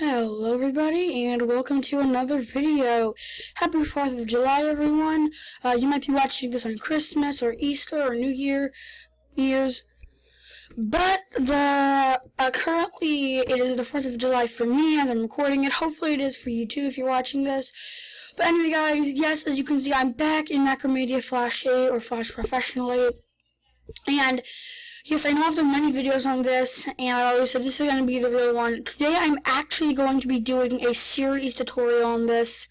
Hello everybody and welcome to another video. Happy 4th of July everyone. You might be watching this on Christmas or Easter or New Year's. But currently it is the 4th of July for me as I'm recording it. Hopefully it is for you too if you're watching this. But anyway guys, yes, as you can see I'm back in Macramedia Flash 8 or Flash Professional 8. And yes, I know I've done many videos on this, and I always said this is going to be the real one. Today, I'm actually going to be doing a series tutorial on this.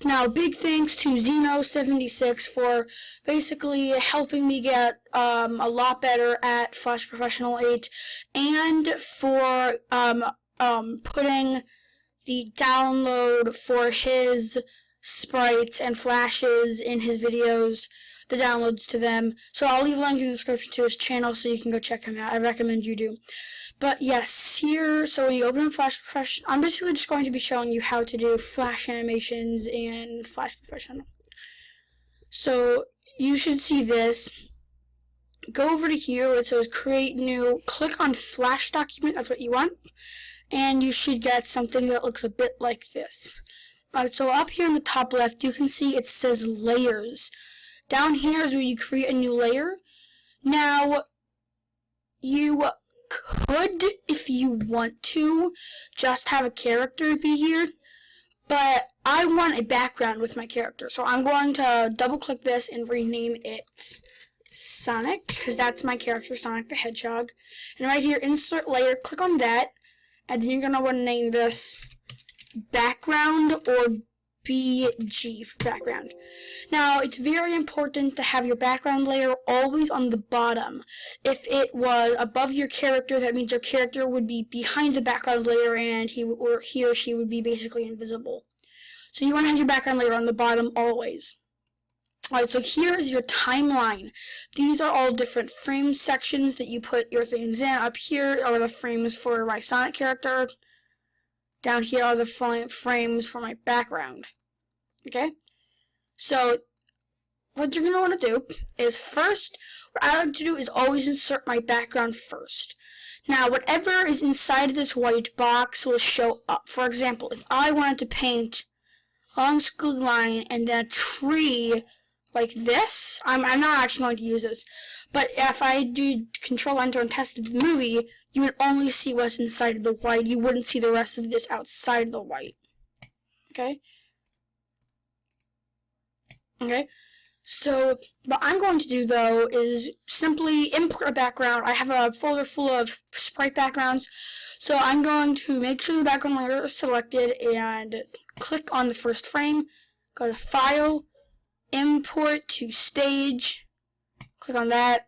Now, big thanks to Zeno76 for basically helping me get a lot better at Flash Professional 8, and for putting the download for his sprites and flashes in his videos, the downloads to them. So I'll leave a link in the description to his channel so you can go check him out. I recommend you do. But yes, here, so when you open up Flash Professional, I'm basically just going to be showing you how to do Flash animations in Flash Professional. So you should see this. Go over to here where it says create new, click on Flash document, that's what you want, and you should get something that looks a bit like this. Alright, so up here in the top left, you can see it says layers. Down here is where you create a new layer. Now, you could, if you want to, just have a character be here, but I want a background with my character. So I'm going to double click this and rename it Sonic, because that's my character, Sonic the Hedgehog. And right here, insert layer, click on that, and then you're going to want to name this background or BG for background. Now, it's very important to have your background layer always on the bottom. If it was above your character, that means your character would be behind the background layer and he or she would be basically invisible. So you want to have your background layer on the bottom always. Alright, so here is your timeline. These are all different frame sections that you put your things in. Up here are the frames for my Sonic character. Down here are the frames for my background. Okay? So, what you're going to want to do is first, what I like to do is always insert my background first. Now, whatever is inside of this white box will show up. For example, if I wanted to paint a long squiggly line and then a tree like this, I'm not actually going to use this, but if I do Control Enter and tested the movie, you would only see what's inside of the white. You wouldn't see the rest of this outside the white. Okay? Okay? So, what I'm going to do, though, is simply import a background. I have a folder full of Sprite backgrounds, so I'm going to make sure the background layer is selected and click on the first frame, go to File, Import to Stage, click on that,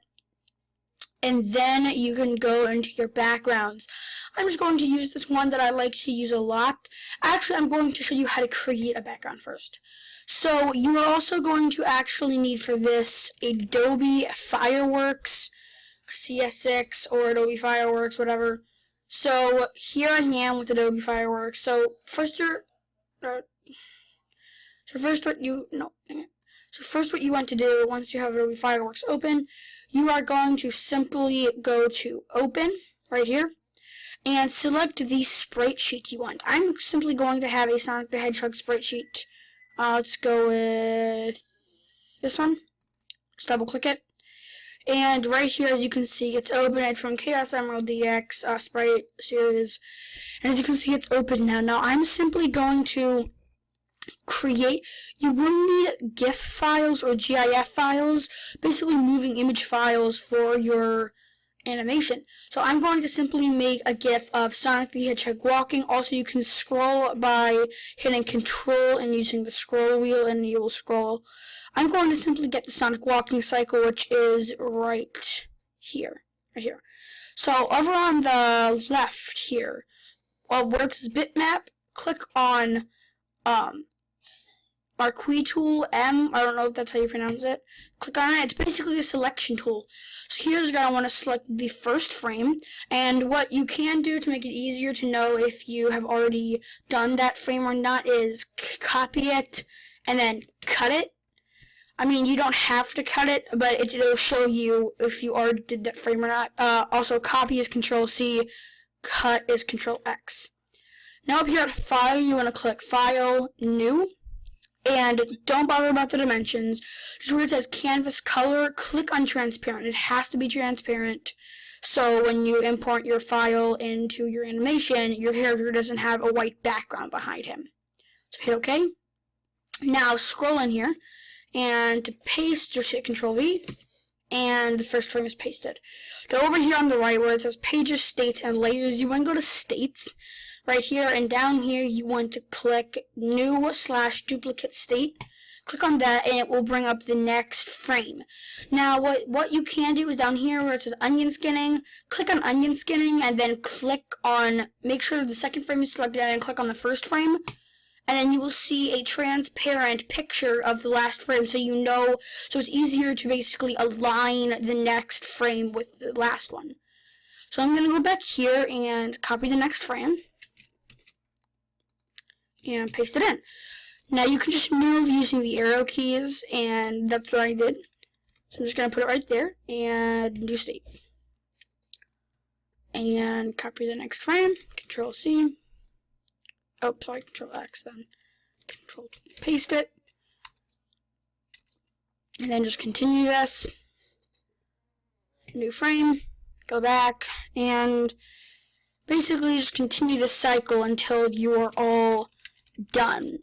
and then you can go into your backgrounds. I'm just going to use this one that I like to use a lot. Actually, I'm going to show you how to create a background first. So, you are also going to actually need for this Adobe Fireworks, CS6, or Adobe Fireworks, whatever. So, here I am with Adobe Fireworks. So, first what you want to do, once you have Adobe Fireworks open, you are going to simply go to Open, right here, and select the sprite sheet you want. I'm simply going to have a Sonic the Hedgehog sprite sheet. Let's go with this one. Just double click it. And right here, as you can see, it's open. It's from Chaos Emerald DX Sprite series. And as you can see, it's open now. Now, I'm simply going to create, you will need GIF files or GIF files, basically moving image files for your animation. So I'm going to simply make a GIF of Sonic the Hedgehog walking. Also, you can scroll by hitting Control and using the scroll wheel, and you will scroll. I'm going to simply get the Sonic walking cycle, which is right here. So over on the left here, where it says bitmap, click on Marquee tool, I don't know if that's how you pronounce it. Click on it. It's basically a selection tool. So here's going to want to select the first frame, and what you can do to make it easier to know if you have already done that frame or not is copy it and then cut it. I mean, you don't have to cut it, but it'll show you if you already did that frame or not. Also, copy is Control C, cut is Control X. Now up here at File, you want to click File, New, and don't bother about the dimensions. Just where it says Canvas Color, click on Transparent. It has to be transparent, so when you import your file into your animation, your character doesn't have a white background behind him. So hit OK. Now scroll in here, and to paste, just hit Control V, and the first frame is pasted. Go over here on the right where it says Pages, States, and Layers. You want to go to States right here, and down here you want to click New/Duplicate State. Click on that, and it will bring up the next frame. Now, what you can do is down here where it says Onion Skinning, click on Onion Skinning, and then click on, make sure the second frame is selected, and click on the first frame. And then you will see a transparent picture of the last frame, so you know, so it's easier to basically align the next frame with the last one. So I'm going to go back here and copy the next frame and paste it in. Now you can just move using the arrow keys, and that's what I did. So I'm just going to put it right there and new state. And copy the next frame, Control C. Oh, sorry, Control X then. Control paste it. And then just continue this. New frame, go back, and basically just continue this cycle until you are all done.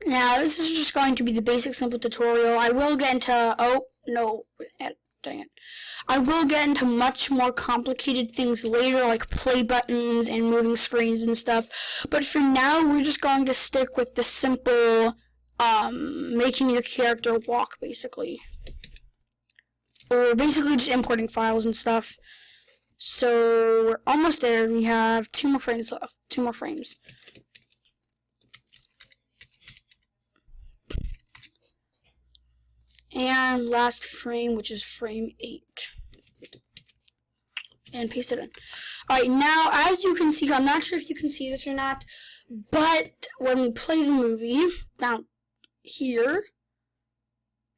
Now, this is just going to be the basic simple tutorial. I will get into, oh, no, dang it. I will get into much more complicated things later, like play buttons and moving screens and stuff. But for now, we're just going to stick with the simple, making your character walk, basically. Or basically just importing files and stuff. So, we're almost there. We have 2 more frames left. 2 more frames. And last frame, which is frame 8. And paste it in. Alright, now, as you can see, I'm not sure if you can see this or not, but when we play the movie, down here,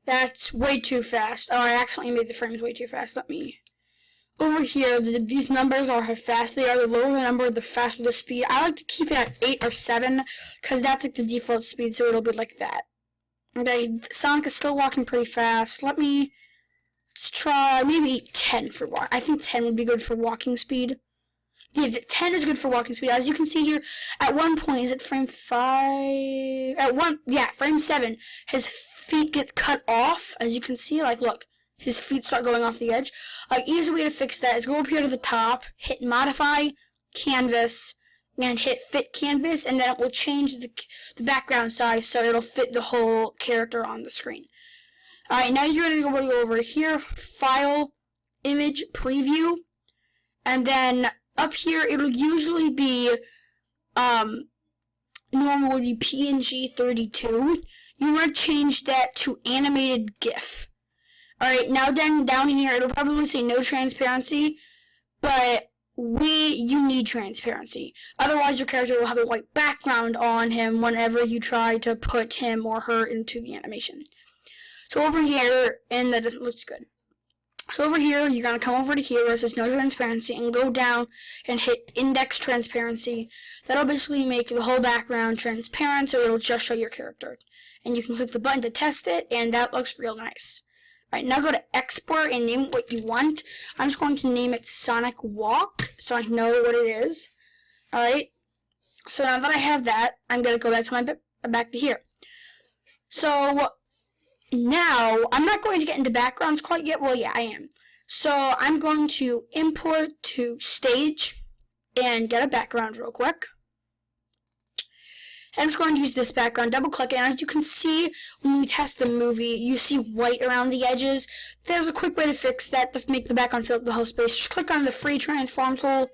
that's way too fast. Oh, I accidentally made the frames way too fast. Let me... Over here, these numbers are how fast they are. The lower the number, the faster the speed. I like to keep it at 8 or 7, because that's like the default speed, so it'll be like that. Okay, Sonic is still walking pretty fast. Let's try maybe 10 for walk. I think 10 would be good for walking speed. Yeah, 10 is good for walking speed. As you can see here, at one point, is it frame 5? Frame 7, his feet get cut off. As you can see, like, look, his feet start going off the edge. Easy way to fix that is go up here to the top, hit Modify, Canvas, and hit Fit Canvas, and then it will change the background size so it'll fit the whole character on the screen. Alright, now you're going to go over here, File, Image, Preview, and then up here it'll usually be, normal would be PNG 32. You want to change that to Animated GIF. Alright, now down here it'll probably say no transparency, but you need transparency. Otherwise, your character will have a white background on him whenever you try to put him or her into the animation. So over here, and that doesn't look good. So over here, you're going to come over to here where it says no transparency and go down and hit index transparency. That'll basically make the whole background transparent, so it'll just show your character. And you can click the button to test it, and that looks real nice. Alright, now go to export and name it what you want. I'm just going to name it Sonic Walk, so I know what it is. Alright, so now that I have that, I'm going to go back to back to here. So, now, I'm not going to get into backgrounds quite yet. Well, yeah, I am. So, I'm going to import to Stage and get a background real quick. I'm just going to use this background, double click it, and as you can see, when we test the movie, you see white around the edges. There's a quick way to fix that, to make the background fill up the whole space. Just click on the free transform tool,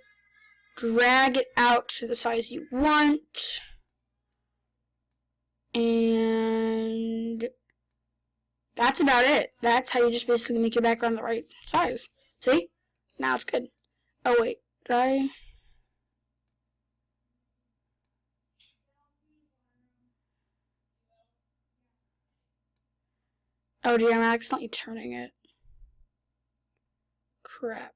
drag it out to the size you want, and that's about it. That's how you just basically make your background the right size. See? Now it's good. Oh wait, did I... Oh dear, I'm accidentally turning it. Crap.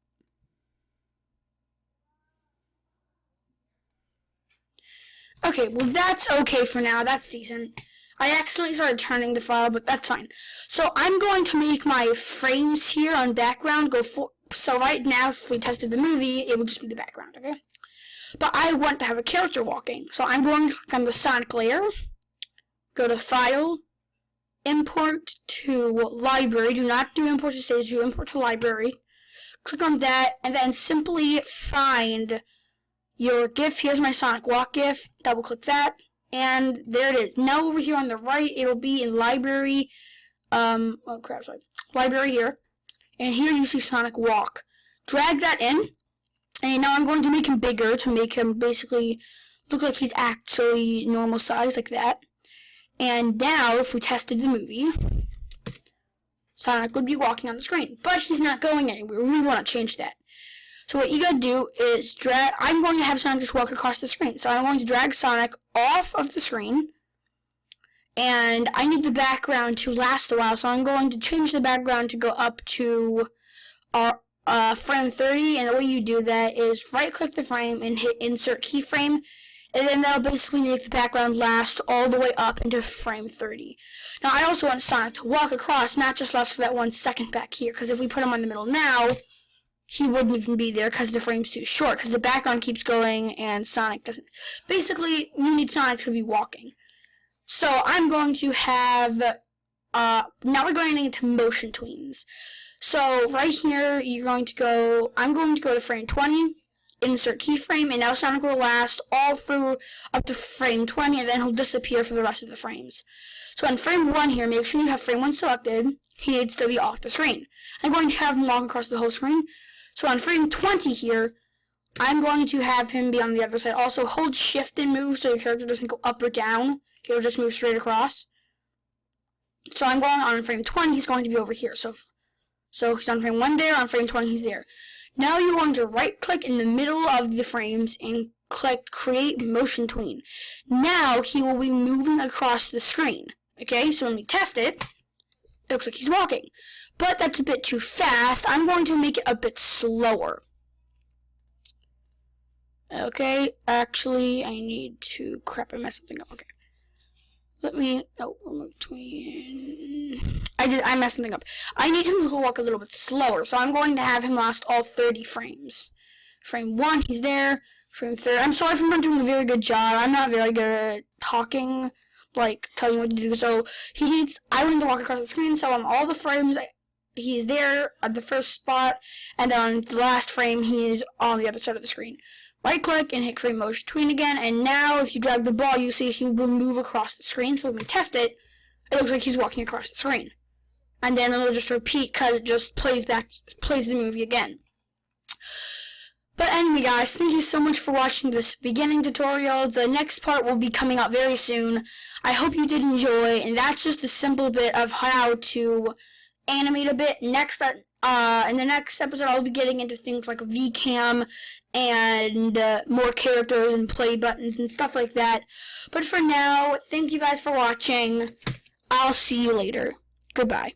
Okay, well that's okay for now. That's decent. I accidentally started turning the file, but that's fine. So I'm going to make my frames here on background go for. So right now, if we tested the movie, it would just be the background, okay? But I want to have a character walking. So I'm going to click on the Sonic layer, go to File, Import to Library. Do not do Import to Stage, do Import to Library. Click on that, and then simply find your GIF. Here's my Sonic Walk GIF. Double click that, and there it is. Now over here on the right, it'll be in Library. Oh crap, sorry. Library here. And here you see Sonic Walk. Drag that in. And now I'm going to make him bigger to make him basically look like he's actually normal size, like that. And now, if we tested the movie, Sonic would be walking on the screen. But he's not going anywhere. We want to change that. So what you gotta do is drag. I'm going to have Sonic just walk across the screen. So I'm going to drag Sonic off of the screen. And I need the background to last a while, so I'm going to change the background to go up to our frame 30, and the way you do that is right-click the frame and hit Insert Keyframe, and then that'll basically make the background last all the way up into frame 30. Now, I also want Sonic to walk across, not just last for that 1 second back here, because if we put him on the middle now, he wouldn't even be there because the frame's too short, because the background keeps going and Sonic doesn't. Basically, you need Sonic to be walking. So I'm going to have, now we're going into motion tweens. So right here, I'm going to go to frame 20, insert keyframe, and now Sonic will last all through up to frame 20, and then he'll disappear for the rest of the frames. So on frame 1 here, make sure you have frame 1 selected. He needs to be off the screen. I'm going to have him walk across the whole screen. So on frame 20 here, I'm going to have him be on the other side. Also, hold shift and move so your character doesn't go up or down. He'll just move straight across. So I'm going on frame 20, he's going to be over here. So he's on frame 1 there, on frame 20 he's there. Now you're going to right click in the middle of the frames and click Create Motion Tween. Now he will be moving across the screen. Okay, so when we test it, it looks like he's walking. But that's a bit too fast. I'm going to make it a bit slower. Okay, actually I need to, crap, I messed something up. Okay. Remove tween. I messed something up. I need him to walk a little bit slower, so I'm going to have him last all 30 frames. Frame 1, he's there. Frame 30. I'm sorry if I'm not doing a very good job. I'm not very good at talking, like telling you what to do. So I want him to walk across the screen, so on all the frames, he's there at the first spot, and then on the last frame, he's on the other side of the screen. Right click and hit Create Motion Tween again, and now if you drag the ball, you see he will move across the screen. So when we test it, it looks like he's walking across the screen. And then it'll just repeat because it just plays the movie again. But anyway, guys, thank you so much for watching this beginning tutorial. The next part will be coming out very soon. I hope you did enjoy, and that's just a simple bit of how to animate a bit. Next, in the next episode, I'll be getting into things like VCam and more characters and play buttons and stuff like that. But for now, thank you guys for watching. I'll see you later. Goodbye.